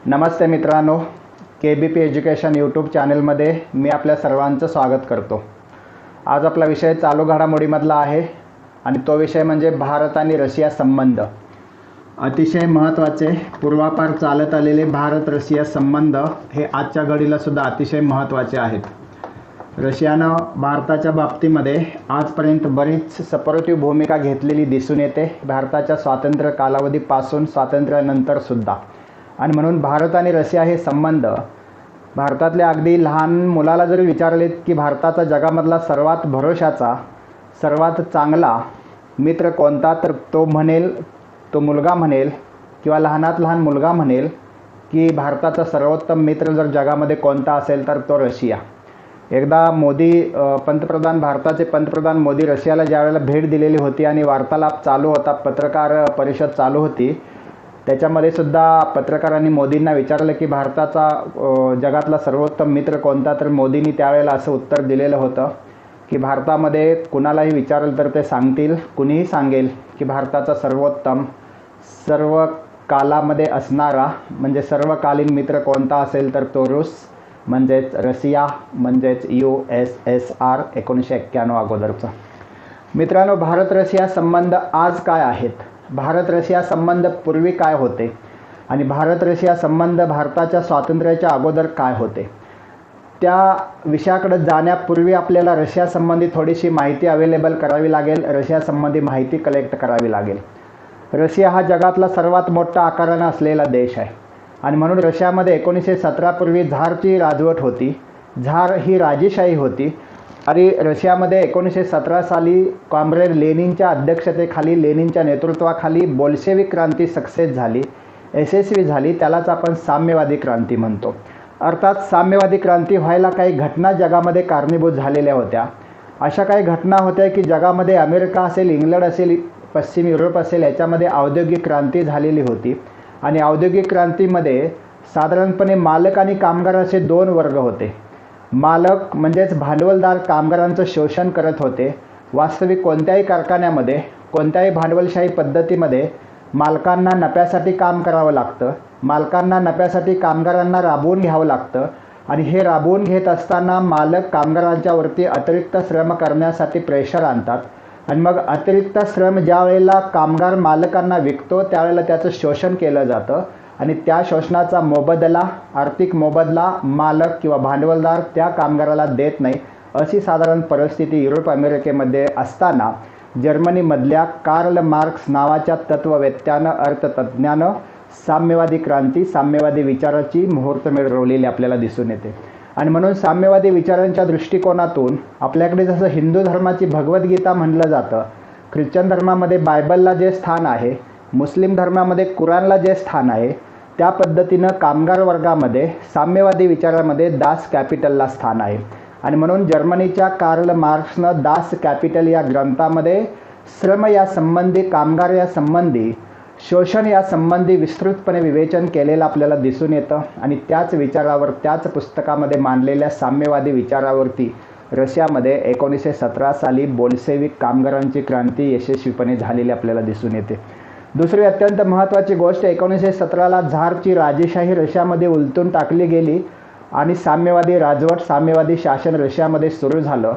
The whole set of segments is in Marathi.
नमस्ते मित्रांनो, KBP एज्युकेशन यूट्यूब चॅनलमध्ये मी आपल्या सर्वांचं स्वागत करतो। आज आपला विषय चालू घडामोडीमधला आहे आणि तो विषय म्हणजे भारत आणि रशिया संबंध। अतिशय महत्त्वाचे पूर्वापार चालत आलेले भारत रशिया संबंध हे आजच्या घडीला सुद्धा अतिशय महत्त्वाचे आहेत। रशियानं भारताच्या बाबतीमध्ये आजपर्यंत बरीच सपोर्टिव्ह भूमिका घेतलेली दिसून येते, भारताच्या स्वातंत्र्य कालावधीपासून स्वातंत्र्यानंतर सुद्धा। आणि म्हणून भारत आणि रशिया हे संबंध भारतातल्या अगदी लहान मुलाला जरी विचारले की भारताचा जगामधला सर्वात भरोशाचा सर्वात चांगला मित्र कोणता, तर तो मुलगा म्हणेल किंवा लहानात लहान मुलगा म्हणेल की भारताचा सर्वोत्तम मित्र जर जगामध्ये कोणता असेल तर तो रशिया। एकदा भारताचे पंतप्रधान मोदी रशियाला ज्यावेळेला भेट दिलेली होती आणि वार्तालाप चालू होता, पत्रकार परिषद चालू होती, त्याच्यामध्ये सुद्धा पत्रकारांनी मोदींना विचारलं की भारताचा जगातला सर्वोत्तम मित्र कोणता, तर मोदींनी त्यावेळेला असं उत्तर दिलेलं होतं की भारतामध्ये कुणालाही विचारलं तर ते सांगतील, कुणीही सांगेल की भारताचा सर्वोत्तम सर्व कालामध्ये असणारा म्हणजे सर्वकालीन मित्र कोणता असेल तर तो रूस म्हणजेच रशिया म्हणजेच USSR 1991 अगोदरचा। मित्रांनो, भारत रशिया संबंध आज काय आहेत, भारत रशिया संबंध पूर्वी काय होते आणि भारत रशिया संबंध भारताच्या स्वातंत्र्याच्या अगोदर काय होते, त्या विषयाकडे जाण्यापूर्वी आपल्याला रशिया संबंधी थोडीशी माहिती अवेलेबल करावी लागेल, रशिया संबंधी माहिती कलेक्ट करावी लागेल। रशिया हा जगातला सर्वात मोठा आकाराने असलेला देश आहे आणि म्हणून रशियामध्ये 1917 पूर्वी झारची राजवट होती, झार ही राजेशाही होती आणि रशियामध्ये 1917 साली कॉम्रेड लेनिनच्या अध्यक्षतेखाली लेनिनच्या नेतृत्वाखाली बोल्शेविक क्रांती सक्सेस झाली, यशस्वी झाली, त्यालाच आपण साम्यवादी क्रांती म्हणतो। अर्थात साम्यवादी क्रांती व्हायला काही घटना जगामध्ये कारणीभूत झालेल्या होत्या। अशा काही घटना होत्या की जगामध्ये अमेरिका असेल, इंग्लंड असेल, पश्चिम युरोप असेल, याच्यामध्ये औद्योगिक क्रांती झालेली होती आणि औद्योगिक क्रांतीमध्ये साधारणपणे मालक आणि कामगार असे दोन वर्ग होते। मालक म्हणजेच भांडवलदार कामगारांचं शोषण करत होते। वास्तविक कोणत्याही कारखान्यामध्ये कोणत्याही भांडवलशाही पद्धतीमध्ये मालकांना नफ्यासाठी काम करावं लागतं, मालकांना नफ्यासाठी कामगारांना राबवून घ्यावं लागतं आणि हे राबवून घेत असताना मालक कामगारांच्यावरती अतिरिक्त श्रम करण्यासाठी प्रेशर आणतात आणि मग अतिरिक्त श्रम ज्या वेळेला कामगार मालकांना विकतो त्यावेळेला त्याचं शोषण केलं जातं आणि त्या शोषणाचा मोबदला, आर्थिक मोबदला मालक किंवा भांडवलदार त्या कामगाराला देत नाही, अशी साधारण परिस्थिती युरोप अमेरिकेमध्ये असताना जर्मनीमधल्या कार्ल मार्क्स नावाच्या तत्ववेत्यानं अर्थतज्ञानं साम्यवादी क्रांती, साम्यवादी विचाराची मुहूर्तमेढ रोवलेली आपल्याला दिसून येते। आणि म्हणून साम्यवादी विचारांच्या दृष्टिकोनातून आपल्याकडे जसं हिंदू धर्माची भगवद्गीता म्हणलं जातं, ख्रिश्चन धर्मामध्ये बायबलला जे स्थान आहे, मुस्लिम धर्मामध्ये कुराणला जे स्थान आहे, त्या पद्धतीनं कामगार वर्गामध्ये साम्यवादी विचारामध्ये दास कॅपिटलला स्थान आहे। आणि म्हणून जर्मनीच्या कार्ल मार्क्सनं दास कॅपिटल या ग्रंथामध्ये श्रम या संबंधी, कामगार या संबंधी, शोषण या संबंधी विस्तृतपणे विवेचन केलेलं आपल्याला दिसून येतं आणि त्याच विचारावर, त्याच पुस्तकामध्ये मांडलेल्या साम्यवादी विचारावरती रशियामध्ये 1917 साली बोल्शेविक कामगारांची क्रांती यशस्वीपणे झालेली आपल्याला दिसून येते। दुसरी अत्यंत महत्त्वाची गोष्ट, 1917ला झारची राजेशाही रशियामध्ये उलटून टाकली गेली आणि साम्यवादी राजवट, साम्यवादी शासन रशियामध्ये सुरू झालं।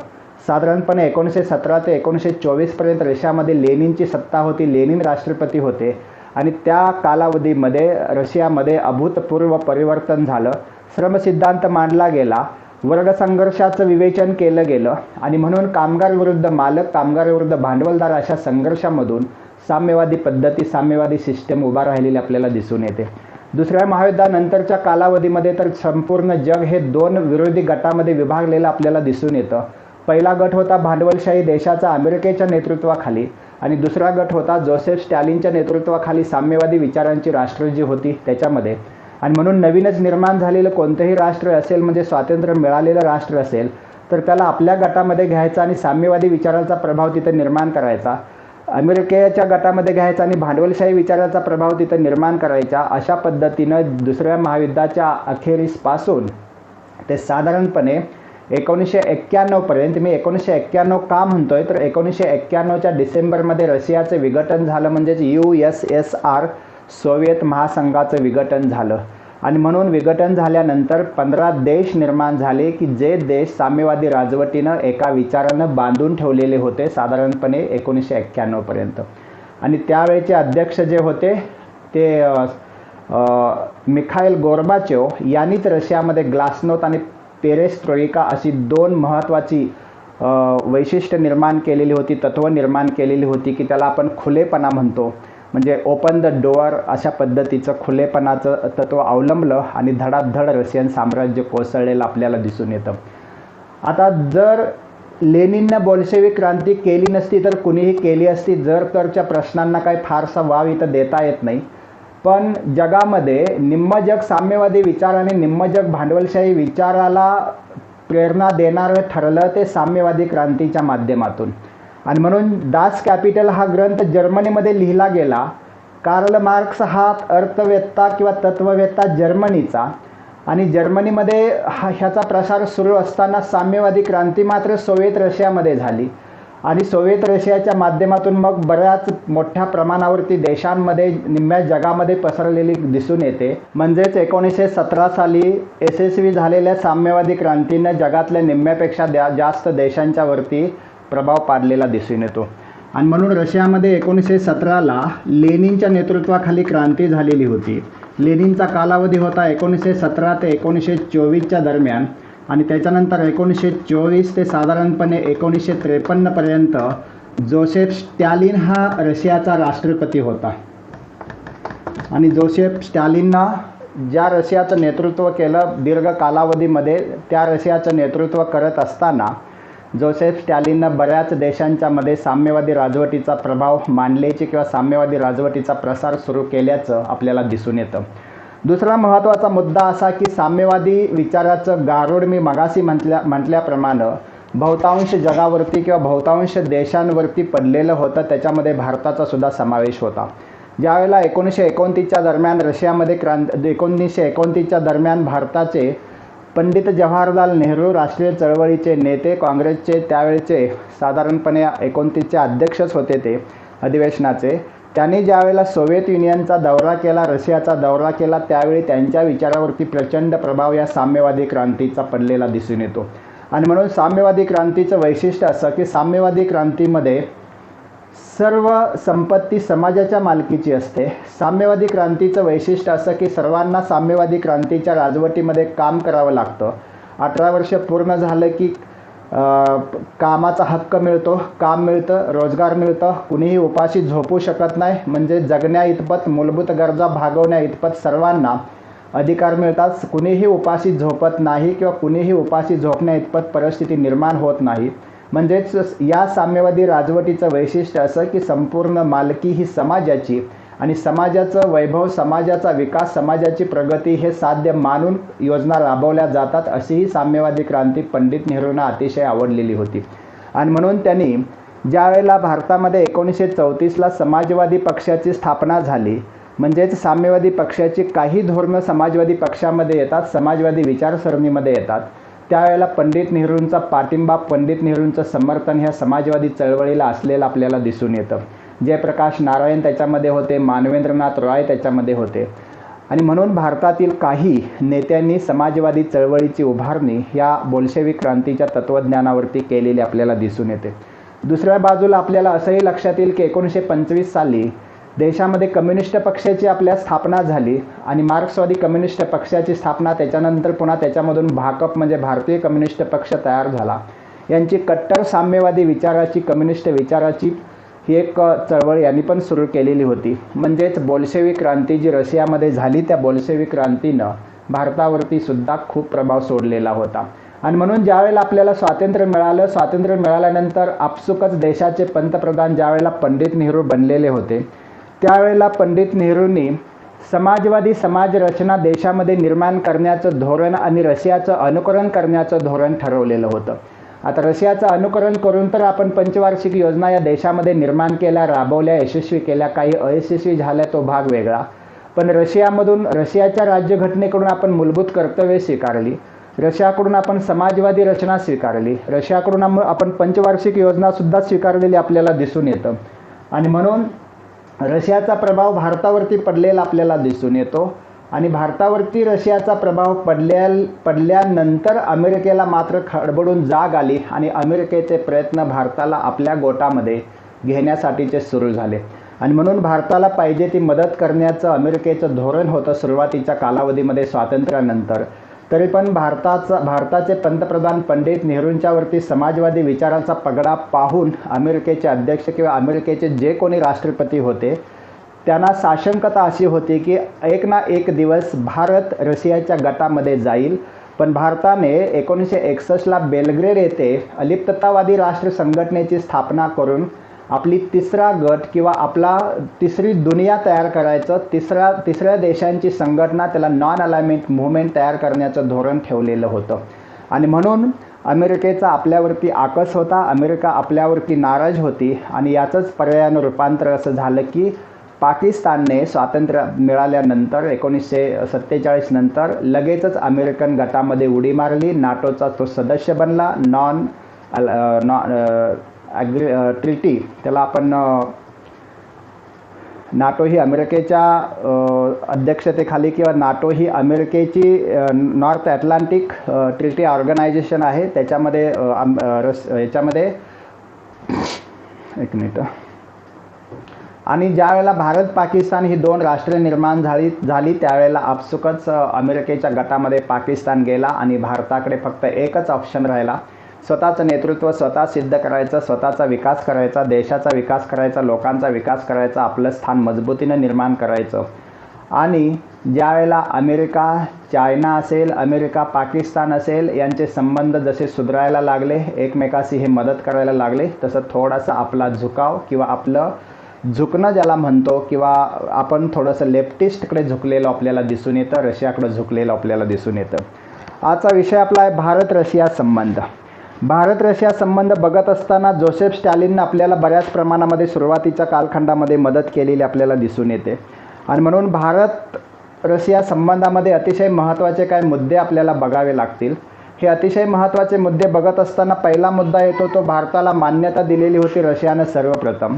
साधारणपणे 1917 ते 1924 पर्यंत रशियामध्ये लेनिनची सत्ता होती, लेनिन राष्ट्रपती होते आणि त्या कालावधीमध्ये रशियामध्ये अभूतपूर्व परिवर्तन झालं। श्रमसिद्धांत मांडला गेला, वर्गसंघर्षाचं विवेचन केलं गेलं आणि म्हणून कामगार विरुद्ध मालक, कामगार विरुद्ध भांडवलदार अशा संघर्षामधून साम्यवादी पद्धती, साम्यवादी सिस्टम उभा राहिलेली आपल्याला दिसून येते। दुसऱ्या महायुद्धानंतरच्या कालावधीमध्ये तर संपूर्ण जग हे दोन विरोधी गटामध्ये विभागलेलं आपल्याला दिसून येतं। पहिला गट होता भांडवलशाही देशाचा अमेरिकेच्या नेतृत्वाखाली आणि दुसरा गट होता जोसेफ स्टॅलिनच्या नेतृत्वाखाली साम्यवादी विचारांची राष्ट्र जी होती त्याच्यामध्ये। आणि म्हणून नवीनच निर्माण झालेलं कोणतंही राष्ट्र असेल, म्हणजे स्वातंत्र्य मिळालेलं राष्ट्र असेल, तर त्याला आपल्या गटामध्ये घ्यायचा आणि साम्यवादी विचाराचा प्रभाव तिथे निर्माण करायचा, अमेरिकेच्या गटामध्ये घ्यायचा आणि भांडवलशाही विचाराचा प्रभाव तिथे निर्माण करायचा। अशा पद्धतीनं दुसऱ्या महायुद्धाच्या अखेरीसपासून ते साधारणपणे 1991 पर्यंत, मी 1991 का म्हणतोय तर 1991च्या डिसेंबरमध्ये रशियाचं विघटन झालं, म्हणजेच USSR सोवियत महासंघाचं विघटन झालं आणि म्हणून विघटन झाल्यानंतर 15 देश निर्माण झाले की जे देश साम्यवादी राजवटीनं एका विचारानं बांधून ठेवलेले होते साधारणपणे 1991 पर्यंत. आणि त्यावेळेचे अध्यक्ष जे होते ते मिखाईल गोर्बाचेव यांनीच रशियामध्ये ग्लासनोस्ट आणि पेरेस्ट्रोइका अशी 2 महत्त्वाची वैशिष्ट्य निर्माण केलेली होती, तत्त्व निर्माण केलेली होती की त्याला आपण खुलेपणा म्हणतो. म्हणजे ओपन द डोअर अशा पद्धतीचं खुलेपणाचं तत्त्व अवलंबलं आणि धडाधड रशियन साम्राज्य कोसळलेलं आपल्याला दिसून येतं. आता जर लेनिननं बोल्शेविक क्रांती केली नसती तर कुणीही केली असती, जर तरच्या प्रश्नांना काही फारसा वाव इथं देता येत नाही. पण जगामध्ये निम्म जग साम्यवादी विचार आणि निम्म जग भांडवलशाही विचाराला प्रेरणा देणारं ठरलं ते साम्यवादी क्रांतीच्या माध्यमातून. आणि म्हणून दास कॅपिटल हा ग्रंथ जर्मनीमध्ये लिहिला गेला. कार्ल मार्क्स हा अर्थवेत्ता किंवा तत्ववेत्ता जर्मनीचा, आणि जर्मनीमध्ये ह्याचा प्रसार सुरू असताना साम्यवादी क्रांती मात्र सोव्हिएत रशियामध्ये झाली. आणि सोव्हिएत रशियाच्या माध्यमातून मग बऱ्याच मोठ्या प्रमाणावरती देशांमध्ये निम्म्या जगामध्ये पसरलेली दिसून येते. म्हणजेच 1917 साली यशस्वी झालेल्या साम्यवादी क्रांतीनं जगातल्या निम्म्यापेक्षा जास्त देशांच्या वरती प्रभाव पाडलेला दिसून येतो. आणि म्हणून रशियामध्ये 1917ला लेनिनच्या नेतृत्वाखाली क्रांती झालेली होती. लेनिनचा कालावधी होता 1917 ते 1924च्या दरम्यान, आणि त्याच्यानंतर 1924 ते साधारणपणे 1953 पर्यंत जोसेफ स्टॅलिन हा रशियाचा राष्ट्रपती होता. आणि जोसेफ स्टॅलिननं ज्या रशियाचं नेतृत्व केलं दीर्घ कालावधीमध्ये, त्या रशियाचं नेतृत्व करत असताना जोसेफ स्टॅलिननं बऱ्याच देशांच्या मध्ये साम्यवादी राजवटीचा प्रभाव मांडल्याचे किंवा साम्यवादी राजवटीचा प्रसार सुरू केल्याचं आपल्याला दिसून येतं. दुसरा महत्त्वाचा मुद्दा असा की साम्यवादी विचाराचं गारुड मी मगाशी म्हटल्याप्रमाणे बहुतांश जगावरती किंवा बहुतांश देशांवरती पडलेलं होतं. त्याच्यामध्ये भारताचा सुद्धा समावेश होता. ज्यावेळेला 1929च्या दरम्यान रशियामध्ये 1929च्या दरम्यान भारताचे पंडित जवाहरलाल नेहरू राष्ट्रीय चळवळीचे नेते, काँग्रेसचे त्यावेळेचे साधारणपणे 29चे अध्यक्षच होते ते अधिवेशनाचे, त्यांनी ज्यावेळेला सोव्हिएत युनियनचा दौरा केला, रशियाचा दौरा केला, त्यावेळी त्यांच्या विचारावरती प्रचंड प्रभाव या साम्यवादी क्रांतीचा पडलेला दिसून येतो. आणि म्हणून साम्यवादी क्रांतीचं वैशिष्ट्य असं की साम्यवादी क्रांतीमध्ये सर्व संपत्ती समाजाच्या मालकीची असते. साम्यवादी क्रांतीचं वैशिष्ट्य असं की सर्वांना साम्यवादी क्रांतीच्या राजवटीमध्ये काम करावं लागतं. 18 वर्ष पूर्ण झालं की कामाचा हक्क मिळतो, काम मिळतं, रोजगार मिळतं, कुणीही उपाशी झोपू शकत नाही. म्हणजे जगण्या इतपत मूलभूत गरजा भागवण्या इतपत सर्वांना अधिकार मिळतात. कुणीही उपाशी झोपत नाही किंवा कुणीही उपाशी झोपण्या इतपत परिस्थिती निर्माण होत नाही. म्हणजेच या साम्यवादी राजवटीचं वैशिष्ट्य असं की संपूर्ण मालकी ही समाजाची, आणि समाजाचं वैभव, समाजाचा विकास, समाजाची प्रगती हे साध्य मानून योजना राबवल्या जातात. अशी ही साम्यवादी क्रांती पंडित नेहरूंना अतिशय आवडलेली होती. आणि म्हणून त्यांनी ज्यावेळेला भारतामध्ये 1934ला समाजवादी पक्षाची स्थापना झाली, म्हणजेच साम्यवादी पक्षाची काही धोरणं समाजवादी पक्षामध्ये येतात, समाजवादी विचारसरणीमध्ये येतात, त्यावेळेला पंडित नेहरूंचा पाठिंबा, पंडित नेहरूंचं समर्थन ह्या समाजवादी चळवळीला असलेलं आपल्याला दिसून येतं. जयप्रकाश नारायण त्याच्यामध्ये होते, मानवेंद्रनाथ रॉय त्याच्यामध्ये होते. आणि म्हणून भारतातील काही नेत्यांनी समाजवादी चळवळीची उभारणी या बोल्शेविक क्रांतीच्या तत्त्वज्ञानावरती केलेली आपल्याला दिसून येते. दुसऱ्या बाजूला आपल्याला असंही लक्षात येईल की 1925 साली देशामध्ये कम्युनिस्ट पक्षाची आपल्या स्थापना झाली, आणि मार्क्सवादी कम्युनिस्ट पक्षाची स्थापना, त्याच्यानंतर पुन्हा त्याच्यामधून भाकप म्हणजे भारतीय कम्युनिस्ट पक्ष तयार झाला. यांची कट्टर साम्यवादी विचाराची, कम्युनिस्ट विचाराची ही एक चळवळ यांनी पण सुरू केलेली होती. म्हणजेच बोल्शेविक क्रांती जी रशियामध्ये झाली त्या बोल्शेविक क्रांतीनं भारतावरती सुद्धा खूप प्रभाव सोडलेला होता. आणि म्हणून ज्यावेळेला आपल्याला स्वातंत्र्य मिळालं, स्वातंत्र्य मिळाल्यानंतर आपसुकच देशाचे पंतप्रधान ज्यावेळेला पंडित नेहरू बनलेले होते, त्यावेळेला पंडित नेहरूंनी समाजवादी समाजरचना देशामध्ये निर्माण करण्याचं धोरण आणि रशियाचं अनुकरण करण्याचं धोरण ठरवलेलं होतं. आता रशियाचं अनुकरण करून तर आपण पंचवार्षिक योजना या देशामध्ये निर्माण केल्या, राबवल्या, यशस्वी केल्या, काही अयशस्वी झाल्या तो भाग वेगळा. पण रशियाच्या राज्यघटनेकडून आपण मूलभूत कर्तव्ये स्वीकारली, रशियाकडून आपण समाजवादी रचना स्वीकारली, रशियाकडून आपण पंचवार्षिक योजनासुद्धा स्वीकारलेली आपल्याला दिसून येतं. आणि म्हणून रशियाचा प्रभाव भारतावरती पडलेला आपल्याला दिसून येतो. आणि भारतावरती रशियाचा प्रभाव पडल्यानंतर अमेरिकेला मात्र खडबडून जाग आली आणि अमेरिकेचे प्रयत्न भारताला आपल्या गोटामध्ये घेण्यासाठीचे सुरू झाले. आणि म्हणून भारताला पाहिजे ती मदत करण्याचं अमेरिकेचं धोरण होतं सुरुवातीच्या कालावधीमध्ये स्वातंत्र्यानंतर. तरी पण भारताचे पंतप्रधान पंडित नेहरूंच्यावरती समाजवादी विचारांचा पगडा पाहून अमेरिकेचे अध्यक्ष किंवा अमेरिकेचे जे कोणी राष्ट्रपती होते त्यांना साशंकता अशी होती की एक ना एक दिवस भारत रशियाच्या गटामध्ये जाईल. पण भारताने 1961ला बेलग्रेड येथे अलिप्ततावादी राष्ट्र संघटनेची स्थापना करून आपली तिसरा गट किंवा आपला तिसरी दुनिया तयार करायचं, तिसऱ्या देशांची संघटना, त्याला नॉन अलाइनमेंट मूव्हमेंट तयार करण्याचं धोरण ठेवलेलं होतं. आणि म्हणून अमेरिकेचा आपल्यावरती आकस होता, अमेरिका आपल्यावरती नाराज होती. आणि याचंच पर्यायानं रूपांतर असं झालं की पाकिस्तानने स्वातंत्र्य मिळाल्यानंतर 1947 नंतर लगेचच अमेरिकन गटामध्ये उडी मारली, नाटोचा तो सदस्य बनला. ट्रिटी त्याला आपण नाटो ही अमेरिकेच्या अध्यक्षतेखाली किंवा नाटो ही अमेरिकेची नॉर्थ अटलांटिक ट्रिटी ऑर्गनायझेशन आहे. त्याच्यामध्ये याच्यामध्ये एक मिनिट. आणि ज्या वेळेला भारत पाकिस्तान ही दोन राष्ट्रे निर्माण झाली त्यावेळेला आपसुकच अमेरिकेच्या गटामध्ये पाकिस्तान गेला आणि भारताकडे फक्त एकच ऑप्शन राहिला, स्वतःचं नेतृत्व स्वतः सिद्ध करायचं, स्वतःचा विकास करायचा, देशाचा विकास करायचा, लोकांचा विकास करायचा, आपलं स्थान मजबूतीनं निर्माण करायचं. आणि ज्या वेळेला अमेरिका चायना असेल, अमेरिका पाकिस्तान असेल यांचे संबंध जसे सुधारायला लागले, एकमेकाशी हे मदत करायला लागले, तसं थोडासा आपला झुकाव किंवा आपलं झुकणं ज्याला म्हणतो किंवा आपण थोडंसं लेफ्टिस्टकडे झुकलेलं आपल्याला दिसून येतं, रशियाकडे झुकलेलं आपल्याला दिसून येतं. आजचा विषय आपला आहे भारत रशिया संबंध. भारत रशिया संबंध बघत असताना जोसेफ स्टॅलिननं आपल्याला बऱ्याच प्रमाणामध्ये सुरुवातीच्या कालखंडामध्ये मदत केलेली आपल्याला दिसून येते. आणि म्हणून भारत रशिया संबंधामध्ये अतिशय महत्त्वाचे काही मुद्दे आपल्याला बघावे लागतील. हे अतिशय महत्त्वाचे मुद्दे बघत असताना पहिला मुद्दा येतो तो भारताला मान्यता दिलेली होती रशियानं सर्वप्रथम.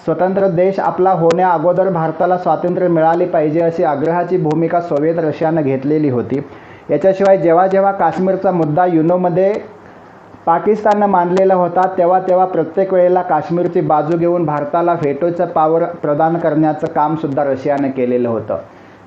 स्वतंत्र देश आपला होण्या अगोदर भारताला स्वातंत्र्य मिळाले पाहिजे अशी आग्रहाची भूमिका सोव्हिएत रशियानं घेतलेली होती. याच्याशिवाय जेव्हा जेव्हा काश्मीरचा मुद्दा युनोमध्ये पाकिस्ताननं मांडलेला होता तेव्हा प्रत्येक वेळेला काश्मीरची बाजू घेऊन भारताला व्हेटोचं पॉवर प्रदान करण्याचं कामसुद्धा रशियानं केलेलं होतं.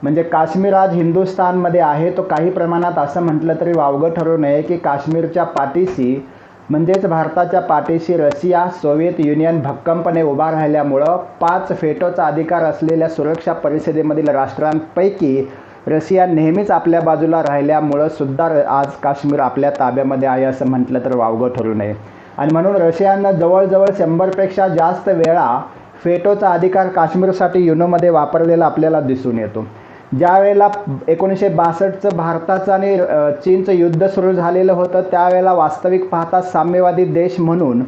म्हणजे काश्मीर आज हिंदुस्थानमध्ये आहे, तो काही प्रमाणात असं म्हटलं तरी वावगं ठरू नये की काश्मीरच्या पाठीशी म्हणजेच भारताच्या पाठीशी रशिया, सोव्हिएत युनियन भक्कमपणे उभा राहिल्यामुळं 5 व्हेटोचा अधिकार असलेल्या सुरक्षा परिषदेमधील राष्ट्रांपैकी रशिया नेहमीच आपल्या बाजूला राहिल्यामुळं सुद्धा आज काश्मीर आपल्या ताब्यामध्ये आहे असं म्हटलं तर वावगं ठरू नये. आणि म्हणून रशियानं जवळजवळ 100पेक्षा जास्त वेळा व्हेटोचा अधिकार काश्मीरसाठी युनोमध्ये वापरलेला आपल्याला दिसून येतो. ज्या वेळेला 1962चं भारताचं आणि चीनचं युद्ध सुरू झालेलं होतं त्यावेळेला वास्तविक पाहता साम्यवादी देश म्हणून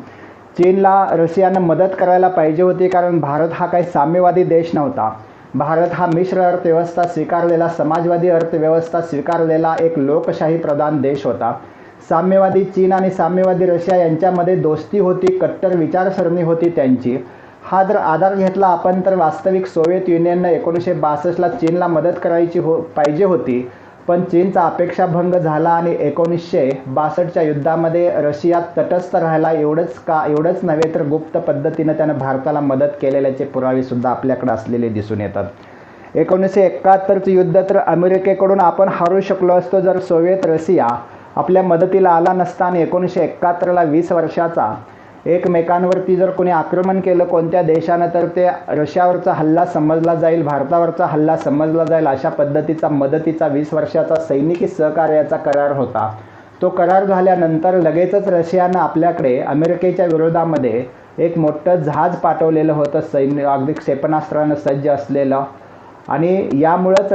चीनला रशियानं मदत करायला पाहिजे होती, कारण भारत हा काही साम्यवादी देश नव्हता. भारत हा मिश्र अर्थव्यवस्था स्वीकारलेला, समाजवादी अर्थव्यवस्था स्वीकारलेला एक लोकशाही प्रधान देश होता. साम्यवादी चीन आणि साम्यवादी रशिया यांच्यामध्ये दोस्ती होती, कट्टर विचारसरणी होती त्यांची. हा जर आधार घेतला आपण तर वास्तविक सोव्हिएत युनियननं 1962ला चीनला मदत करायची पाहिजे होती, पण चीनचा अपेक्षाभंग झाला आणि 1962च्या युद्धामध्ये रशिया तटस्थ राहिला. एवढंच नव्हे तर गुप्त पद्धतीनं त्यानं भारताला मदत केलेल्याचे पुरावेसुद्धा आपल्याकडे असलेले दिसून येतात. 1971चं युद्ध तर अमेरिकेकडून आपण हारू शकलो असतो जर सोव्हिएत रशिया आपल्या मदतीला आला नसता. आणि 1971ला 20 वर्षाचा एकमेकांवरती जर कोणी आक्रमण केलं कोणत्या देशानं तर ते रशियावरचा हल्ला समजला जाईल, भारतावरचा हल्ला समजला जाईल, अशा पद्धतीचा मदतीचा 20 वर्षाचा सैनिकी सहकार्याचा करार होता. तो करार झाल्यानंतर लगेचच रशियानं आपल्याकडे अमेरिकेच्या विरोधामध्ये एक मोठं जहाज पाठवलेलं होतं, सैन्य अगदी क्षेपणास्त्रानं सज्ज असलेलं. आणि यामुळंच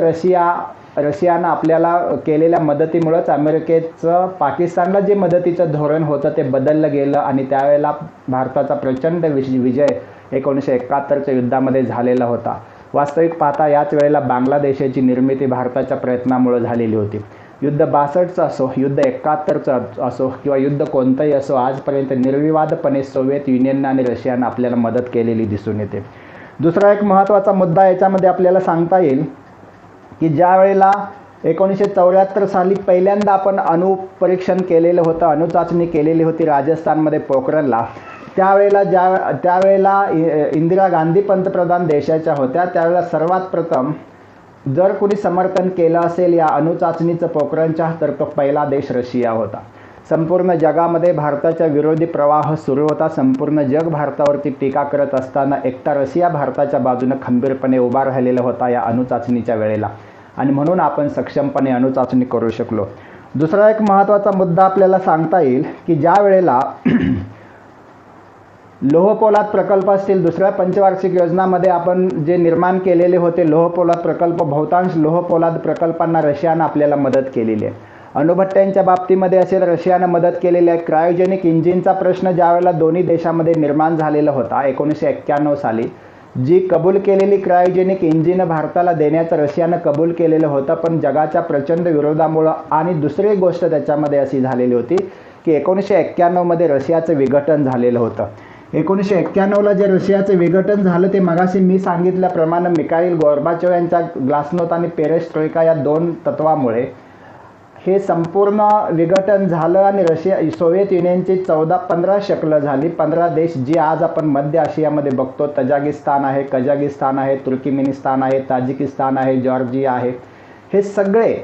रशियानं आपल्याला केलेल्या मदतीमुळंच अमेरिकेचं पाकिस्तानला जे मदतीचं धोरण होतं ते बदललं गेलं आणि त्यावेळेला भारताचा प्रचंड विजय 1971च्या युद्धामध्ये झालेला होता. वास्तविक पाहता याच वेळेला बांगलादेशाची निर्मिती भारताच्या प्रयत्नामुळे झालेली होती. युद्ध 62चं असो, युद्ध 71चं असो किंवा युद्ध कोणतंही असो, आजपर्यंत निर्विवादपणे सोव्हिएत युनियननं आणि रशियानं आपल्याला मदत केलेली दिसून येते. दुसरा एक महत्त्वाचा मुद्दा याच्यामध्ये आपल्याला सांगता येईल की ज्या वेळेला 1974 साली पहिल्यांदा आपण अणुपरीक्षण केलेलं होतं, अणुचाचणी केलेली होती राजस्थानमध्ये पोखरणला, त्यावेळेला इंदिरा गांधी पंतप्रधान देशाच्या होत्या. त्यावेळेला सर्वात प्रथम जर कोणी समर्थन केलं असेल या अणुचाचणीचं पोखरणच्या, तर तो पहिला देश रशिया होता. संपूर्ण जगामध्ये भारताच्या विरोधी प्रवाह सुरू होता. संपूर्ण जग भारतावरती टीका करत असताना एकटा रशिया भारताच्या बाजूने खंबीरपणे उभा राहिलेला होता या अणुचाचणीच्या वेळेला, आणि म्हणून आपण सक्षमपणे अणुचाचणी करू शकलो. दुसरा एक महत्त्वाचा मुद्दा आपल्याला सांगता येईल की ज्या वेळेला लोहपोलाद प्रकल्प असतील, दुसऱ्या पंचवार्षिक योजनामध्ये आपण जे निर्माण केलेले होते लोहपोलाद प्रकल्प, बहुतांश लोहपोलाद प्रकल्पांना रशियानं आपल्याला मदत केलेली आहे. अणुभट्ट्यांच्या बाबतीमध्ये असेल रशियानं मदत केलेली आहे. क्रायोजेनिक इंजिनचा प्रश्न ज्यावेळेला दोन्ही देशामध्ये निर्माण झालेला होता 1991 साली, जी कबूल केलेली क्रायोजेनिक इंजिन भारताला देण्याचं रशियानं कबूल केलेलं होतं, पण जगाच्या प्रचंड विरोधामुळं आणि दुसरी गोष्ट त्याच्यामध्ये अशी झालेली होती की 1991मध्ये रशियाचं विघटन झालेलं होतं. 1991ला जे रशियाचं विघटन झालं ते मगाशी मी सांगितल्याप्रमाणे मिखाईल गोर्बाचोव यांच्या ग्लासनोस्ट आणि पेरेस्ट्रोइका या 2 तत्वामुळे हे संपूर्ण विघटन झालं आणि सोव्हिएत युनियनची 14-15 शकलं झाली. 15 देश जी आज आपण मध्य आशियामध्ये बघतो, तजाकिस्तान आहे, कझाकिस्तान आहे, तुर्कमेनिस्तान आहे, ताजिकिस्तान आहे, जॉर्जिया आहे, हे सगळे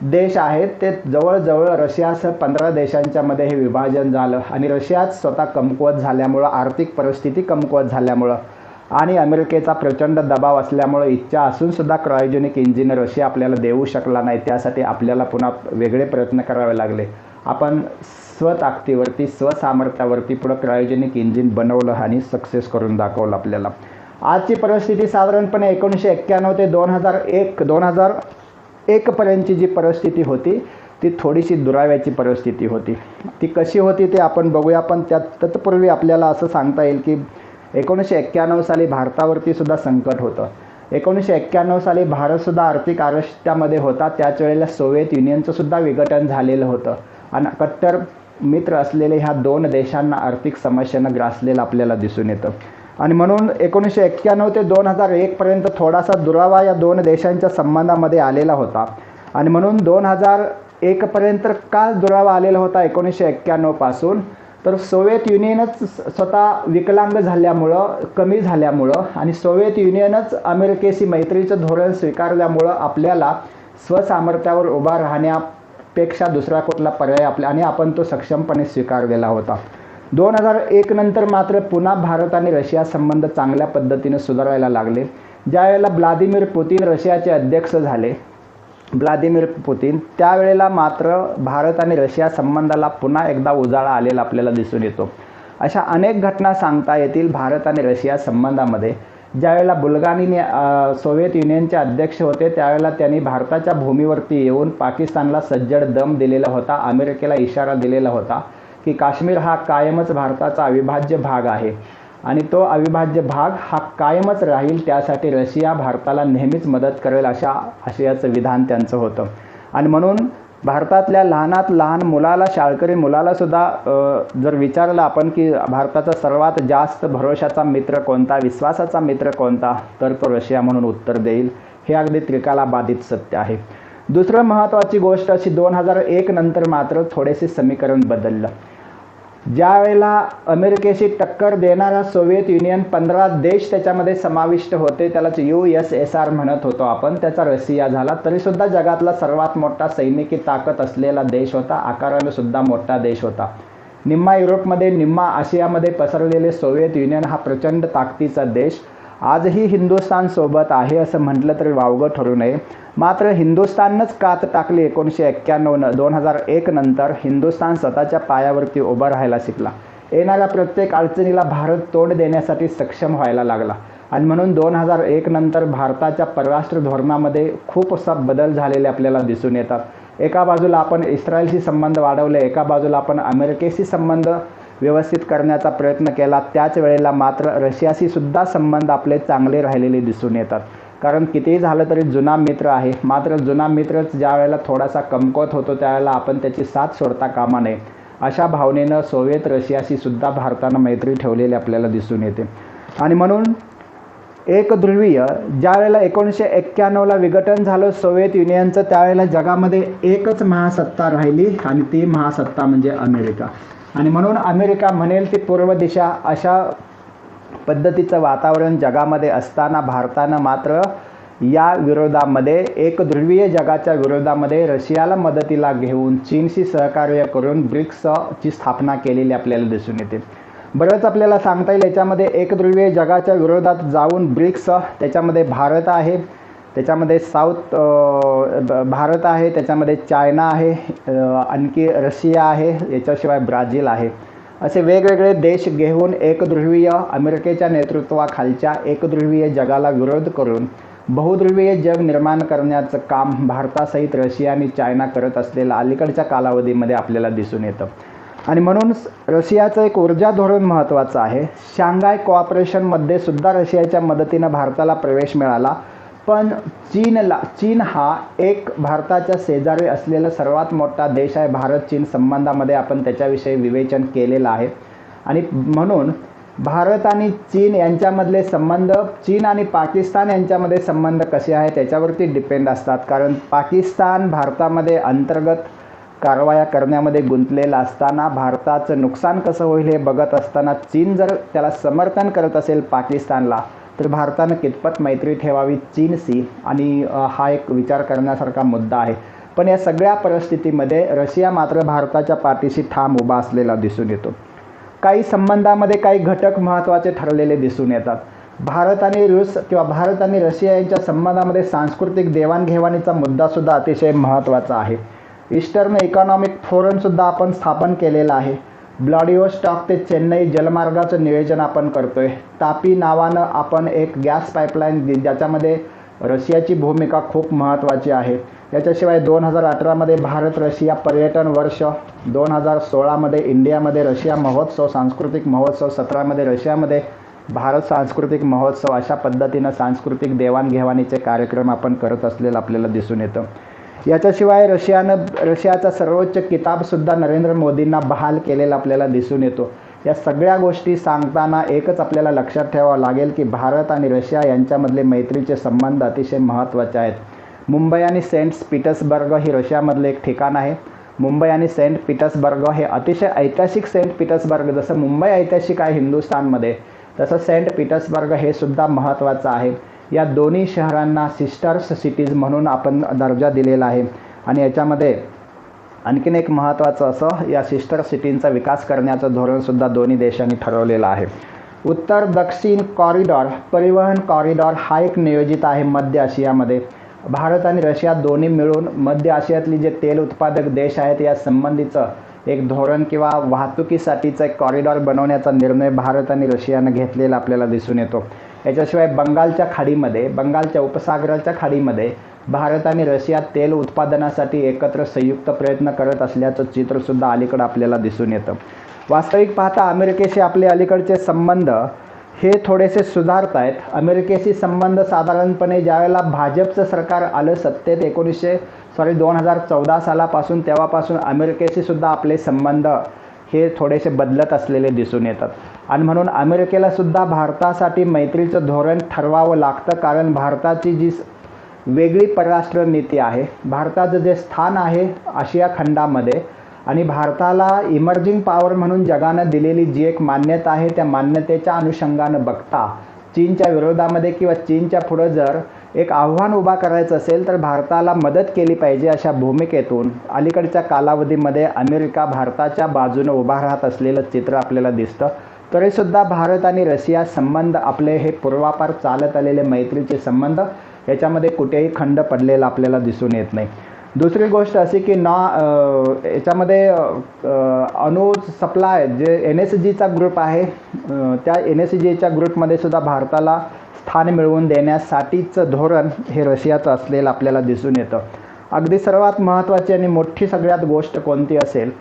देश आहेत. ते जवळजवळ रशियासह 15 देशांच्या मध्ये हे विभाजन झालं आणि रशियात स्वतः कमकुवत झाल्यामुळं, आर्थिक परिस्थिती कमकुवत झाल्यामुळं आणि अमेरिकेचा प्रचंड दबाव असल्यामुळं, इच्छा असूनसुद्धा क्रायोजेनिक इंजिन रशिया आपल्याला देऊ शकला नाही. त्यासाठी आपल्याला पुन्हा वेगळे प्रयत्न करावे लागले. आपण स्वताकदीवरती, स्वसामर्थ्यावरती पुढं क्रायोजेनिक इंजिन बनवलं आणि सक्सेस करून दाखवलं आपल्याला. आजची परिस्थिती साधारणपणे 1991 ते 2001 पर्यंतची जी परिस्थिती होती ती थोडीशी दुराव्याची परिस्थिती होती. ती कशी होती ते आपण बघूया. पण तत्पूर्वी आपल्याला असं सांगता येईल की 1991 साली भारतावरती सुद्धा संकट होतं. 1991 साली भारतसुद्धा आर्थिक आरक्षामध्ये होता. त्याच वेळेला सोव्हिएत युनियनचं सुद्धा विघटन झालेलं होतं आणि कट्टर मित्र असलेले ह्या 2 देशांना आर्थिक समस्येनं ग्रासलेलं आपल्याला दिसून येतं. आणि म्हणून 1991 ते 2001 पर्यंत थोडासा दुरावा या 2 देशांच्या संबंधामध्ये आलेला होता. आणि म्हणून 2001 पर्यंत का दुरावा आलेला होता 1991 पासून, तर सोव्हिएत युनियनच स्वतः विकलांग झाल्यामुळं, कमी झाल्यामुळं आणि सोव्हिएत युनियनच अमेरिकेशी मैत्रीचं धोरण स्वीकारल्यामुळं आपल्याला स्वसामर्थ्यावर उभा राहण्यापेक्षा दुसरा कुठला पर्याय आणि आपण तो सक्षमपणे स्वीकारलेला होता. 2001 नंतर मात्र पुन्हा भारत आणि रशिया संबंध चांगल्या पद्धतीने सुधारायला लागले. ज्यावेळेला व्लादिमीर पुतिन रशियाचे अध्यक्ष झाले, त्यावेळेला मात्र भारत आणि रशिया संबंधाला पुन्हा एकदा उजाळा आलेला आपल्याला दिसून येतो. अशा अनेक घटना सांगता येतील भारत आणि रशिया संबंधामध्ये. ज्यावेळेला बुल्गानीने सोव्हिएत युनियनचे अध्यक्ष होते त्यावेळेला त्यांनी भारताच्या भूमीवरती येऊन पाकिस्तानला सज्जड दम दिलेला होता. अमेरिकेला इशारा दिलेला होता की काश्मीर हा कायमच भारताचा अविभाज्य भाग आहे आणि तो अविभाज्य भाग हा कायमच राहील, त्यासाठी रशिया भारताला नेहमीच मदत करेल, अशा आशयाचं विधान त्यांचं होतं. आणि म्हणून भारतातल्या लहानात लहान मुलाला, शाळकरी मुलालासुद्धा जर विचारलं आपण की भारताचा सर्वात जास्त भरोशाचा मित्र कोणता, विश्वासाचा मित्र कोणता, तर तो रशिया म्हणून उत्तर देईल. हे अगदी त्रिकालाबाधित सत्य आहे. दुसरं महत्त्वाची गोष्ट अशी, 2001 नंतर मात्र थोडेसे समीकरण बदललं. ज्यावेळेला अमेरिकेशी टक्कर देणारा सोव्हिएत युनियन 15 देश त्याच्यामध्ये समाविष्ट होते, त्यालाच USSR म्हणत होतो आपण, त्याचा रशिया झाला. तरीसुद्धा जगातला सर्वात मोठा सैनिकी ताकद असलेला देश होता, आकाराने सुद्धा मोठा देश होता. निम्मा युरोपमध्ये, निम्मा आशियामध्ये पसरलेले सोव्हिएत युनियन हा प्रचंड ताकदीचा देश आजही हिंदुस्थान सोबत आहे असं म्हटलं तरी वावगं ठरू नये. मात्र हिंदुस्थाननंच कात टाकली 1991 2001 नंतर. हिंदुस्थान स्वतःच्या पायावरती उभं राहायला शिकला. येणाऱ्या प्रत्येक अडचणीला भारत तोंड देण्यासाठी सक्षम व्हायला लागला आणि म्हणून 2001 नंतर भारताच्या परराष्ट्र धोरणामध्ये खूप असा बदल झालेले आपल्याला दिसून येतात. एका बाजूला आपण इस्रायलशी संबंध वाढवले, एका बाजूला आपण अमेरिकेशी संबंध व्यवस्थित करण्याचा प्रयत्न केला. त्याच वेळेला मात्र रशियाशी सुद्धा संबंध आपले चांगले राहिलेले दिसून येतात. कारण कितीही झालं तरी जुना मित्र आहे. मात्र जुना मित्रच ज्या वेळेला थोडासा कमकुवत होतो त्यावेळेला आपण त्याची साथ सोडता कामा नये, अशा भावनेनं सोव्हिएत रशियाशी सुद्धा भारतानं मैत्री ठेवलेली आपल्याला दिसून येते. आणि म्हणून एक ध्रुवीय, ज्यावेळेला 1991ला विघटन झालं सोव्हिएत युनियनचं, त्यावेळेला जगामध्ये एकच महासत्ता राहिली आणि ती महासत्ता म्हणजे अमेरिका. आणि म्हणून अमेरिका म्हणेल ती पूर्व दिशा, अशा पद्धतीचं वातावरण जगामध्ये असताना भारतानं मात्र या विरोधामध्ये, एक ध्रुवीय जगाच्या विरोधामध्ये रशियाला मदतीला घेऊन चीनशी सहकार्य करून ब्रिक्सची स्थापना केलेली आपल्याला दिसून येते. बरंच आपल्याला सांगता येईल याच्यामध्ये. एक ध्रुवीय जगाच्या विरोधात जाऊन ब्रिक्स, त्याच्यामध्ये भारत आहे, त्याच्यामध्ये भारत आहे, त्याच्यामध्ये चायना आहे, आणखी रशिया आहे, याच्याशिवाय ब्राझील आहे. असे वेगवेगळे देश घेऊन एक ध्रुवीय, अमेरिकेच्या नेतृत्वाखालच्या एक ध्रुवीय जगाला विरोध करून बहुध्रुवीय जग निर्माण करण्याचं काम भारतासहित रशिया आणि चायना करत असलेलं अलीकडच्या कालावधीमध्ये आपल्याला दिसून येतं. आणि म्हणून रशियाचं एक ऊर्जा धोरण महत्त्वाचं आहे. शांघाय कोऑपरेशनमध्ये सुद्धा रशियाच्या मदतीनं भारताला प्रवेश मिळाला. पण चीन हा एक भारताच्या शेजारी असलेला सर्वात मोठा देश आहे. भारत चीन संबंधामध्ये आपण त्याच्याविषयी विवेचन केलेलं आहे. आणि म्हणून भारत आणि चीन यांच्यामधले संबंध, चीन आणि पाकिस्तान यांच्यामध्ये संबंध कसे आहेत त्याच्यावरती डिपेंड असतात. कारण पाकिस्तान भारतामध्ये अंतर्गत कारवाया करण्यामध्ये गुंतलेला असताना भारताचं नुकसान कसं होईल हे बघत असताना चीन जर त्याला समर्थन करत असेल पाकिस्तानला, तर भारतानं कितपत मैत्री ठेवावी चीनशी, आणि हा एक विचार करण्यासारखा मुद्दा आहे. पण या सगळ्या परिस्थितीमध्ये रशिया मात्र भारताच्या पाठीशी ठाम उभा असलेला दिसून येतो. काही संबंधामध्ये काही घटक महत्त्वाचे ठरलेले दिसून येतात. भारत आणि रूस किंवा भारत आणि रशिया यांच्या संबंधामध्ये सांस्कृतिक देवाणघेवाणीचा मुद्दासुद्धा अतिशय महत्त्वाचा आहे. ईस्टर्न इकॉनॉमिक फोरमसुद्धा आपण स्थापन केलेला आहे. व्लादिवोस्टॉक ते चेन्नई जलमार्गाचं नियोजन आपण करतोय. तापी नावानं आपण एक गॅस पाईपलाईन, ज्याच्यामध्ये रशियाची भूमिका खूप महत्त्वाची आहे. याच्याशिवाय 2018मध्ये भारत रशिया पर्यटन वर्ष, 2016मध्ये इंडियामध्ये रशिया महोत्सव, सांस्कृतिक महोत्सव, 17मध्ये रशियामध्ये भारत सांस्कृतिक महोत्सव, अशा पद्धतीनं सांस्कृतिक देवाणघेवाणीचे कार्यक्रम आपण करत असलेलं आपल्याला दिसून येतं. याच्याशिवाय रशियाचा सर्वोच्च किताबसुद्धा नरेंद्र मोदींना बहाल केलेला आपल्याला दिसून येतो. या सगळ्या गोष्टी सांगताना एकच आपल्याला लक्षात ठेवावं लागेल की भारत आणि रशिया यांच्यामधले मैत्रीचे संबंध अतिशय महत्त्वाचे आहेत. मुंबई आणि सेंट पीटर्सबर्ग ही रशियामधलं एक ठिकाण आहे. मुंबई आणि सेंट पीटर्सबर्ग हे अतिशय ऐतिहासिक, सेंट पीटर्सबर्ग जसं मुंबई ऐतिहासिक आहे हिंदुस्थानमध्ये, तसं सेंट पीटर्सबर्ग हे सुद्धा महत्त्वाचं आहे. या दोन्ही शहरांना सिस्टर्स सिटीज म्हणून आपण दर्जा दिलेला आहे. आणि याच्यामध्ये आणखीन एक महत्त्वाचं असं, या सिस्टर सिटींचा विकास करण्याचं धोरणसुद्धा दोन्ही देशांनी ठरवलेलं आहे. उत्तर दक्षिण कॉरिडॉर, परिवहन कॉरिडॉर हा एक नियोजित आहे मध्य आशियामध्ये. भारत आणि रशिया दोन्ही मिळून मध्य आशियातली जे तेल उत्पादक देश आहेत या संबंधीचं एक धोरण किंवा वाहतुकीसाठीचा एक कॉरिडॉर बनवण्याचा निर्णय भारत आणि रशियानं घेतलेला आपल्याला दिसून येतो. याच्याशिवाय बंगालच्या खाडीमध्ये, बंगालच्या उपसागराच्या खाडीमध्ये भारत आणि रशिया तेल उत्पादनासाठी एकत्र संयुक्त प्रयत्न करत असल्याचं चित्रसुद्धा अलीकडं आपल्याला दिसून येतं. वास्तविक पाहता अमेरिकेशी आपले अलीकडचे संबंध हे थोडेसे सुधारत आहेत. अमेरिकेशी संबंध साधारणपणे ज्यावेळेला भाजपचं सरकार आलं सत्तेत 2014 सालापासून, तेव्हापासून अमेरिकेशी सुद्धा आपले संबंध हे थोडेसे बदलत असलेले दिसून येतात. आणि म्हणून अमेरिकेला सुद्धा भारतासाठी मैत्रीचं धोरण ठरवावं लागतं. कारण भारताची जी वेगळी परराष्ट्र नीती आहे, भारताचं जे स्थान आहे आशिया खंडामध्ये, आणि भारताला इमर्जिंग पॉवर म्हणून जगानं दिलेली जी एक मान्यता आहे, त्या मान्यतेच्या अनुषंगानं बघता चीनच्या विरोधामध्ये किंवा चीनच्या पुढं जर एक आव्हान उभा करायचं असेल तर भारताला मदत केली पाहिजे, अशा भूमिकेतून अलीकडच्या कालावधीमध्ये अमेरिका भारताच्या बाजूनं उभा राहत असलेलं चित्र आपल्याला दिसतं. तरीसुद्धा भारत आणि रशिया संबंध आपले हे पूर्वापार चालत आलेले मैत्रीचे संबंध, याच्यामध्ये कुठेही खंड पडलेला आपल्याला दिसून येत नाही. दुसरी गोष्ट अशी की याच्यामध्ये अणु सप्लाय जे NSGचा ग्रुप आहे, त्या NSGच्या ग्रुपमध्ये सुद्धा भारताला स्थान मिळवून देण्यासाठीचं धोरण हे रशियाचं असलेलं आपल्याला दिसून येतं. अगदी सर्वात महत्त्वाची आणि मोठी सगळ्यात गोष्ट कोणती असेल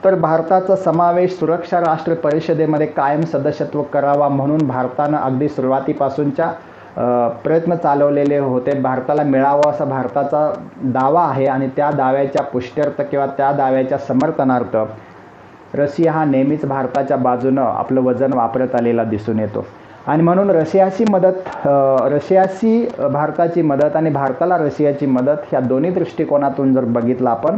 तर भारताचा समावेश सुरक्षा राष्ट्र परिषदेमध्ये कायम सदस्यत्व करावा म्हणून भारतानं अगदी सुरुवातीपासूनच्या प्रयत्न चालवलेले होते. भारताला मिळावं असा भारताचा दावा आहे आणि त्या दाव्याच्या पुष्ट्यर्थ किंवा त्या दाव्याच्या समर्थनार्थ रशिया हा नेहमीच भारताच्या बाजूनं आपलं वजन वापरत आलेला दिसून येतो. आणि म्हणून रशियाशी भारताची मदत आणि भारताला रशियाची मदत ह्या दोन्ही दृष्टिकोनातून जर बघितलं आपण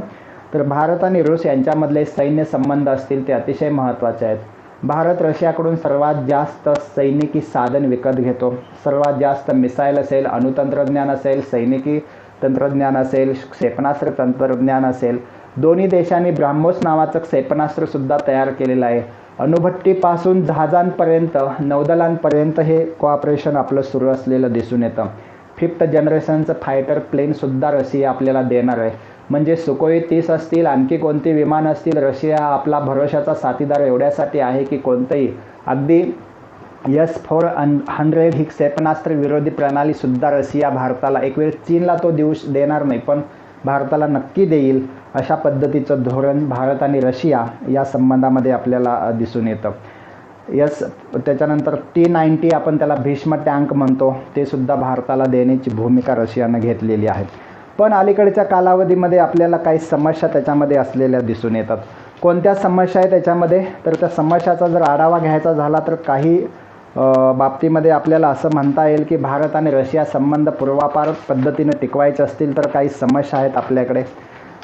तर भारत आणि रूस यांच्यामधले सैन्य संबंध असतील ते अतिशय महत्त्वाचे आहेत. भारत रशियाकडून सर्वात जास्त सैनिकी साधन विकत घेतो. सर्वात जास्त मिसाईल असेल, अणुतंत्रज्ञान असेल, सैनिकी तंत्रज्ञान असेल, क्षेपणास्त्र तंत्रज्ञान असेल. दोन्ही देशांनी ब्राह्मोस नावाचं क्षेपणास्त्रसुद्धा तयार केलेलं आहे. अणुभट्टीपासून जहाजांपर्यंत, नौदलांपर्यंत हे कोऑपरेशन आपलं सुरू असलेलं दिसून येतं. 5th जनरेशनचं फायटर प्लेनसुद्धा रशिया आपल्याला देणार आहे. म्हणजे सुखोई 30 असतील, आणखी कोणती विमान असतील, रशिया आपला भरोशाचा साथीदार एवढ्यासाठी आहे की कोणतंही अगदी S-400 ही क्षेपणास्त्र विरोधी प्रणालीसुद्धा रशिया भारताला, एक वेळ चीनला तो देणार नाही पण भारताला नक्की देईल, अशा पद्धतीचं धोरण भारत आणि रशिया या संबंधामध्ये आपल्याला दिसून येतं. त्याच्यानंतर T-90 आपण त्याला भीष्म टँक म्हणतो, ते सुद्धा भारताला देण्याची भूमिका रशियानं घेतलेली आहे. पण अलीकडच्या कालावधीमध्ये आपल्याला काही समस्या त्याच्यामध्ये असलेल्या दिसून येतात. कोणत्या समस्या आहे त्याच्यामध्ये, तर त्या समस्याचा जर आढावा घ्यायचा झाला तर काही बाबतीमध्ये आपल्याला असं म्हणता येईल की भारत आणि रशिया संबंध पूर्वापार पद्धतीने टिकवायचे असतील तर काही समस्या आहेत आपल्याकडे.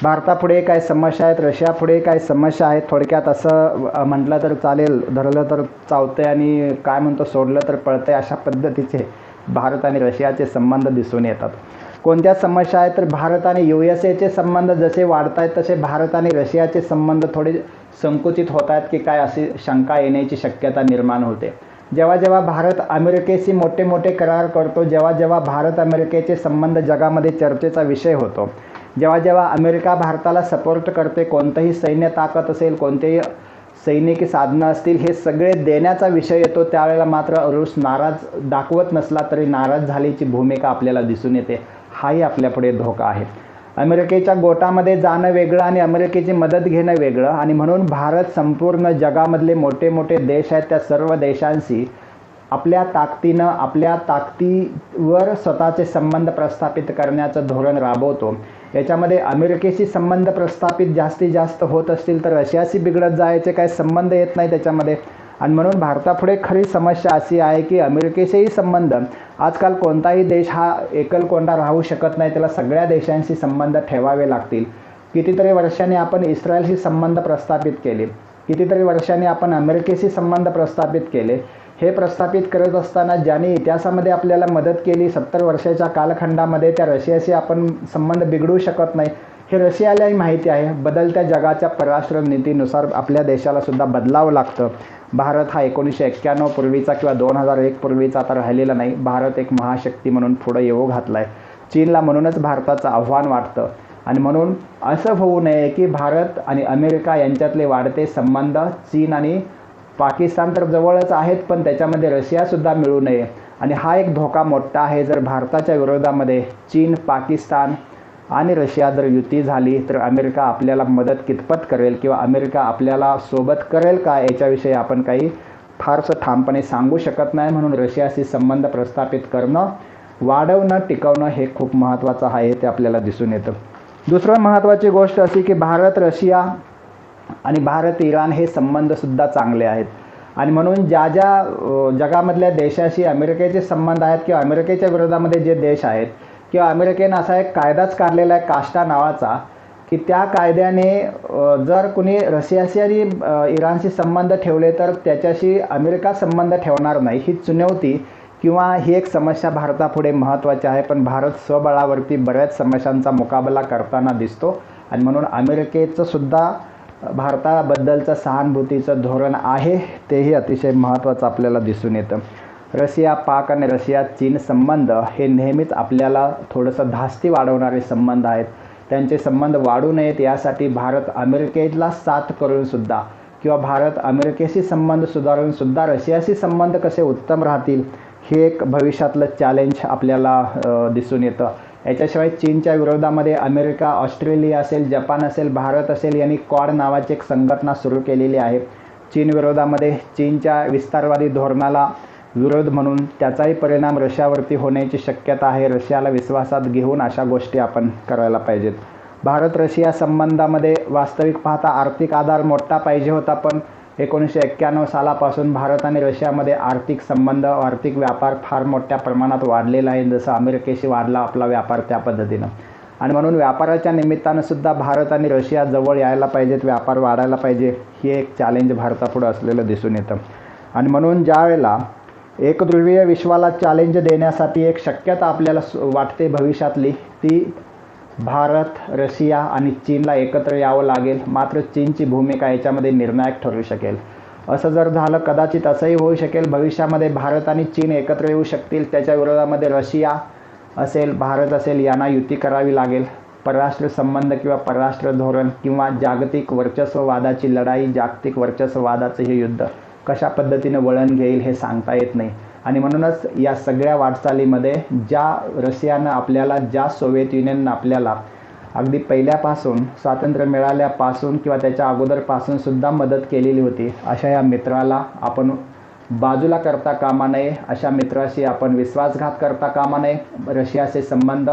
भारतापुढे काय समस्या आहेत, रशियापुढे काय समस्या आहेत, थोडक्यात असं म्हटलं तर चालेल, धरलं तर चावतंय आणि काय म्हणतो सोडलं तर पळतंय, अशा पद्धतीचे भारत आणि रशियाचे संबंध दिसून येतात. कोणत्या समस्या आहेत तर भारत आणि USAचे संबंध जसे वाढत आहेत तसे भारत आणि रशियाचे संबंध थोडे संकुचित होत आहेत की काय, अशी शंका येण्याची शक्यता निर्माण होते. जेव्हा जेव्हा भारत अमेरिकेशी मोठे मोठे करार करतो, जेव्हा जेव्हा भारत अमेरिकेचे संबंध जगामध्ये चर्चेचा विषय होतो, जेव्हा जेव्हा अमेरिका भारताला सपोर्ट करते, कोणतंही सैन्य ताकद असेल, कोणतेही सैनिकी साधनं असतील, हे सगळे देण्याचा विषय येतो, त्यावेळेला मात्र रूस नाराज दाखवत नसला तरी नाराज झाल्याची भूमिका आपल्याला दिसून येते. हाही आपल्यापुढे धोका आहे. अमेरिकेच्या गोटामध्ये जाणं वेगळं आणि अमेरिकेची मदत घेणं वेगळं, आणि म्हणून भारत संपूर्ण जगामधले मोठे मोठे देश आहेत त्या सर्व देशांशी आपल्या ताकदीवर स्वतःचे संबंध प्रस्थापित करण्याचं धोरण राबवतो. याच्यामध्ये अमेरिकेशी संबंध प्रस्थापित जास्तीत जास्त होत असतील तर रशियाशी बिघडत जायचे काही संबंध येत नाही त्याच्यामध्ये. आणि म्हणून भारतापुढे खरी समस्या अशी आहे की अमेरिकेशीही संबंध, आजकाल कोणताही देश हा एकलकोंडा राहू शकत नाही, त्याला सगळ्या देशांशी संबंध ठेवावे लागतील. कितीतरी वर्षांनी आपण इस्रायलशी संबंध प्रस्थापित केले, कितीतरी वर्षांनी आपण अमेरिकेशी संबंध प्रस्थापित केले. हे प्रस्थापित करत असताना ज्यांनी इतिहासामध्ये आपल्याला मदत केली 70 वर्षाच्या कालखंडामध्ये, त्या रशियाशी आपण संबंध बिघडू शकत नाही हे रशियालाही माहिती आहे. बदलत्या जगाच्या परराष्ट्र नीतीनुसार आपल्या देशाला सुद्धा बदलावं लागतं. भारत हा 1991 पूर्वीचा किंवा 2001 पूर्वीचा आता राहिलेला नाही. भारत एक महाशक्ती म्हणून पुढे येऊ घातला आहे. चीनला म्हणूनच भारताचं आव्हान वाटतं, आणि म्हणून असं होऊ नये की भारत आणि अमेरिका यांच्यातले वाढते संबंध, चीन आणि पाकिस्तान तर जवळच आहेत पण त्याच्यामध्ये रशियासुद्धा मिळू नये. आणि हा एक धोका मोठा आहे. जर भारताच्या विरोधामध्ये चीन, पाकिस्तान आणि रशिया जर युती झाली तर अमेरिका आपल्याला मदत कितपत करेल किंवा अमेरिका आपल्याला सोबत करेल का, याच्याविषयी आपण काही फारसं ठामपणे सांगू शकत नाही. म्हणून रशियाशी संबंध प्रस्थापित करणं, वाढवणं, टिकवणं हे खूप महत्त्वाचं आहे, ते आपल्याला दिसून येतं. दुसरं महत्त्वाची गोष्ट अशी की भारत रशिया आणि भारत इराण हे संबंधसुद्धा चांगले आहेत. आणि म्हणून ज्या जगामधल्या देशाशी अमेरिकेचे संबंध आहेत किंवा अमेरिकेच्या विरोधामध्ये जे देश आहेत, किंवा अमेरिकेनं असा एक कायदाच काढलेला आहे कास्टा नावाचा, की त्या कायद्याने जर कुणी रशियाशी आणि इराणशी संबंध ठेवले तर त्याच्याशी अमेरिका संबंध ठेवणार नाही. ही चुनौती किंवा ही एक समस्या भारतापुढे महत्त्वाची आहे. पण भारत स्वबळावरती बऱ्याच समस्यांचा मुकाबला करताना दिसतो, आणि म्हणून अमेरिकेचं सुद्धा भारताबद्दलचं सहानुभूतीचं धोरण आहे, तेही अतिशय महत्त्वाचं आपल्याला दिसून येतं. रशिया, पाक आणि रशिया चीन संबंध हे नेहमीच आपल्याला थोडंसं धास्ती वाढवणारे संबंध आहेत. त्यांचे संबंध वाढू नयेत यासाठी भारत अमेरिकेला साथ करूनसुद्धा किंवा भारत अमेरिकेशी संबंध सुधारूनसुद्धा रशियाशी संबंध कसे उत्तम राहतील, हे एक भविष्यातलं चॅलेंज आपल्याला दिसून येतं. याच्याशिवाय चीनच्या विरोधामध्ये अमेरिका, ऑस्ट्रेलिया असेल, जपान असेल, भारत असेल यांनी क्वाड नावाची एक संघटना सुरू केलेली आहे. चीन विरोधामध्ये चीनच्या विस्तारवादी धोरणाला विरोध म्हणून त्याचाही परिणाम रशियावरती होण्याची शक्यता आहे. रशियाला विश्वासात घेऊन अशा गोष्टी आपण करायला पाहिजेत. भारत रशिया संबंधामध्ये वास्तविक पाहता आर्थिक आधार मोठा पाहिजे होता, पण 1991 सालापासून भारत आणि रशियामध्ये आर्थिक संबंध, आर्थिक व्यापार फार मोठ्या प्रमाणात वाढलेला आहे. जसं अमेरिकेशी वाढला आपला व्यापार त्या पद्धतीनं. आणि म्हणून व्यापाराच्या निमित्तानं सुद्धा भारत आणि रशिया जवळ यायला पाहिजेत, व्यापार वाढायला पाहिजे, ही एक चॅलेंज भारतापुढं असलेलं दिसून येतं. आणि म्हणून ज्या वेळेला एकध्रुवीय विश्वाला चॅलेंज देण्यासाठी एक शक्यता आपल्याला वाटते भविष्यातली, ती भारत, रशिया आणि चीनला एकत्र यावं लागेल. मात्र चीनची भूमिका याच्यामध्ये निर्णायक ठरू शकेल. असं जर झालं, कदाचित असंही होऊ शकेल भविष्यामध्ये भारत आणि चीन एकत्र येऊ शकतील. त्याच्या विरोधामध्ये रशिया असेल, भारत असेल, यांना युती करावी लागेल. परराष्ट्र संबंध किंवा परराष्ट्र धोरण किंवा जागतिक वर्चस्ववादाची लढाई, जागतिक वर्चस्ववादाचं हे युद्ध कशा पद्धतीनं वळण घेईल हे सांगता येत नाही. आणि म्हणूनच या सगळ्या वाटचालीमध्ये ज्या रशियानं आपल्याला, ज्या सोव्हिएत युनियननं आपल्याला अगदी पहिल्यापासून स्वातंत्र्य मिळाल्यापासून किंवा त्याच्या अगोदरपासून सुद्धा मदत केलेली होती, अशा या मित्राला आपण बाजूला करता कामा नये. अशा मित्राशी आपण विश्वासघात करता कामा नये. रशियाचे संबंध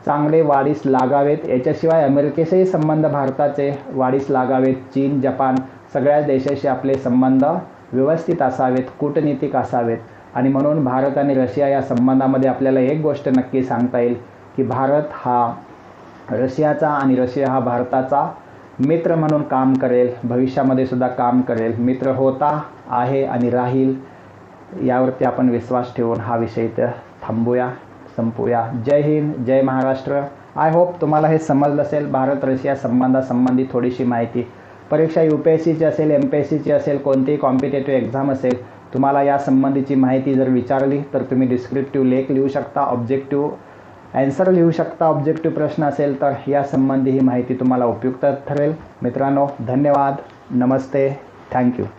चांगले वाढीस लागावेत. याच्याशिवाय अमेरिकेचेही संबंध भारताचे वाढीस लागावेत. चीन, जपान सगळ्या देशाशी आपले संबंध व्यवस्थित असावेत, कूटनीतिक असावेत. आणि म्हणून भारत आणि रशिया या संबंधामध्ये आपल्याला एक गोष्ट नक्की सांगता येईल की भारत हा रशियाचा आणि रशिया हा भारताचा मित्र म्हणून काम करेल, भविष्यामध्ये सुद्धा काम करेल. मित्र होता, आहे आणि राहील, यावरती आपण विश्वास ठेवून हा विषय इथं थांबूया, संपूया. जय हिंद, जय महाराष्ट्र. आय होप तुम्हाला हे समजलं असेल. भारत रशिया संबंधासंबंधी थोडीशी माहिती. परीक्षा UPSCची असेल, MPSCची असेल, कोणतीही कॉम्पिटेटिव्ह एक्झाम असेल, तुम्हाला या संबंधीची माहिती जर विचारली तर तुम्ही डिस्क्रिप्टिव्ह लेख लिहू शकता, ऑब्जेक्टिव्ह ॲन्सर लिहू शकता. ऑब्जेक्टिव्ह प्रश्न असेल तर या संबंधी ही माहिती तुम्हाला उपयुक्त ठरेल. मित्रांनो, धन्यवाद. नमस्ते. थँक्यू.